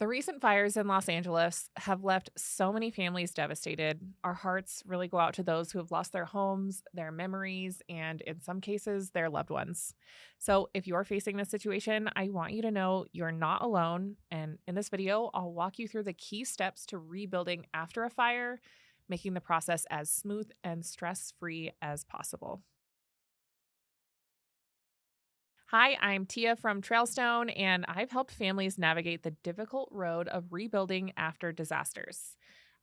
The recent fires in Los Angeles have left so many families devastated. Our hearts really go out to those who have lost their homes, their memories, and in some cases, their loved ones. So, if you're facing this situation, I want you to know you're not alone. And in this video, I'll walk you through the key steps to rebuilding after a fire, making the process as smooth and stress free as possible. Hi, I'm Tia from Trailstone, and I've helped families navigate the difficult road of rebuilding after disasters.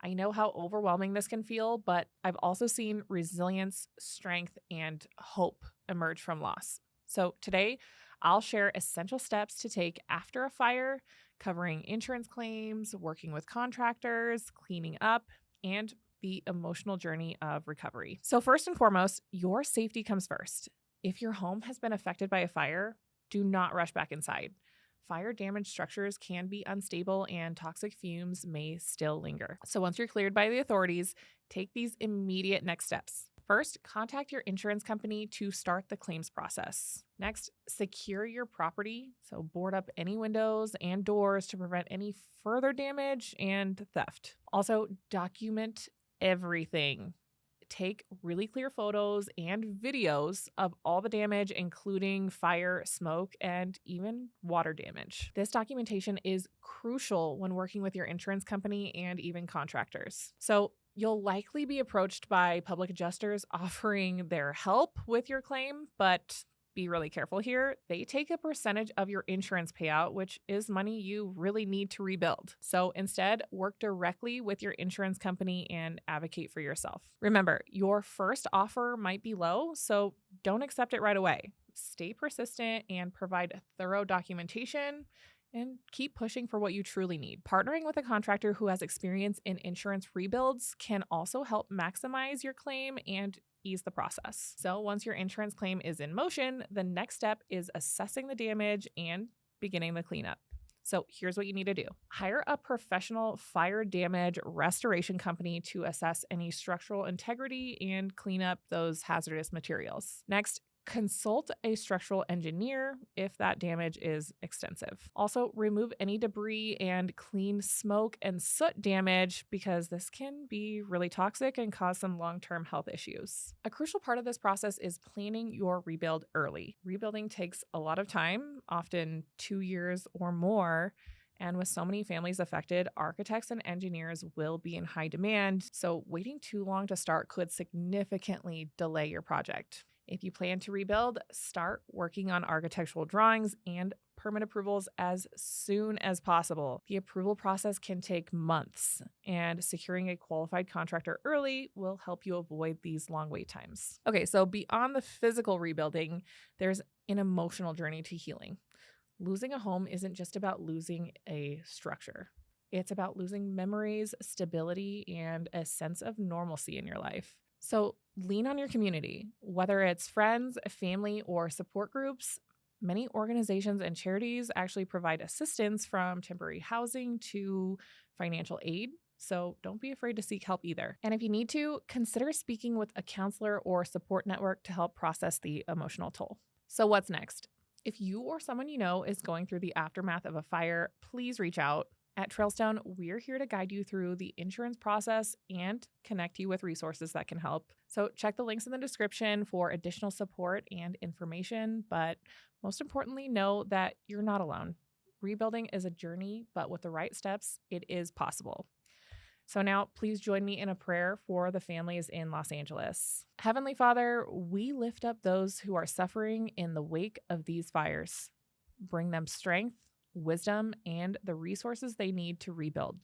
I know how overwhelming this can feel, but I've also seen resilience, strength, and hope emerge from loss. So today, I'll share essential steps to take after a fire, covering insurance claims, working with contractors, cleaning up, and the emotional journey of recovery. So, first and foremost, your safety comes first. If your home has been affected by a fire, do not rush back inside. Fire damaged structures can be unstable and toxic fumes may still linger. So once you're cleared by the authorities, take these immediate next steps. First, contact your insurance company to start the claims process. Next, secure your property. So board up any windows and doors to prevent any further damage and theft. Also, document everything. Take really clear photos and videos of all the damage, including fire, smoke, and even water damage. This documentation is crucial when working with your insurance company and even contractors. So, you'll likely be approached by public adjusters offering their help with your claim, but be really careful here. They take a percentage of your insurance payout, which is money you really need to rebuild. So instead, work directly with your insurance company and advocate for yourself. Remember, your first offer might be low, so don't accept it right away. Stay persistent and provide thorough documentation. And keep pushing for what you truly need. Partnering with a contractor who has experience in insurance rebuilds can also help maximize your claim and ease the process. So once your insurance claim is in motion, the next step is assessing the damage and beginning the cleanup. So here's what you need to do. Hire a professional fire damage restoration company to assess any structural integrity and clean up those hazardous materials. Next, consult a structural engineer if that damage is extensive. Also, remove any debris and clean smoke and soot damage because this can be really toxic and cause some long-term health issues. A crucial part of this process is planning your rebuild early. Rebuilding takes a lot of time, often 2 years or more. And with so many families affected, architects and engineers will be in high demand. So waiting too long to start could significantly delay your project. If you plan to rebuild, start working on architectural drawings and permit approvals as soon as possible. The approval process can take months, and securing a qualified contractor early will help you avoid these long wait times. Okay, so beyond the physical rebuilding, there's an emotional journey to healing. Losing a home isn't just about losing a structure. It's about losing memories, stability, and a sense of normalcy in your life. So lean on your community, whether it's friends, family, or support groups. Many organizations and charities actually provide assistance from temporary housing to financial aid. So don't be afraid to seek help either. And if you need to, consider speaking with a counselor or support network to help process the emotional toll. So what's next? If you or someone you know is going through the aftermath of a fire, please reach out. At Trailstone, we're here to guide you through the insurance process and connect you with resources that can help. So check the links in the description for additional support and information. But most importantly, know that you're not alone. Rebuilding is a journey, but with the right steps, it is possible. So now please join me in a prayer for the families in Los Angeles. Heavenly Father, we lift up those who are suffering in the wake of these fires. Bring them strength, wisdom, and the resources they need to rebuild.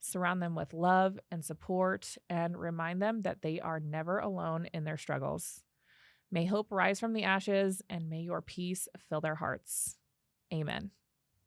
Surround them with love and support and remind them that they are never alone in their struggles. May hope rise from the ashes and may your peace fill their hearts. Amen.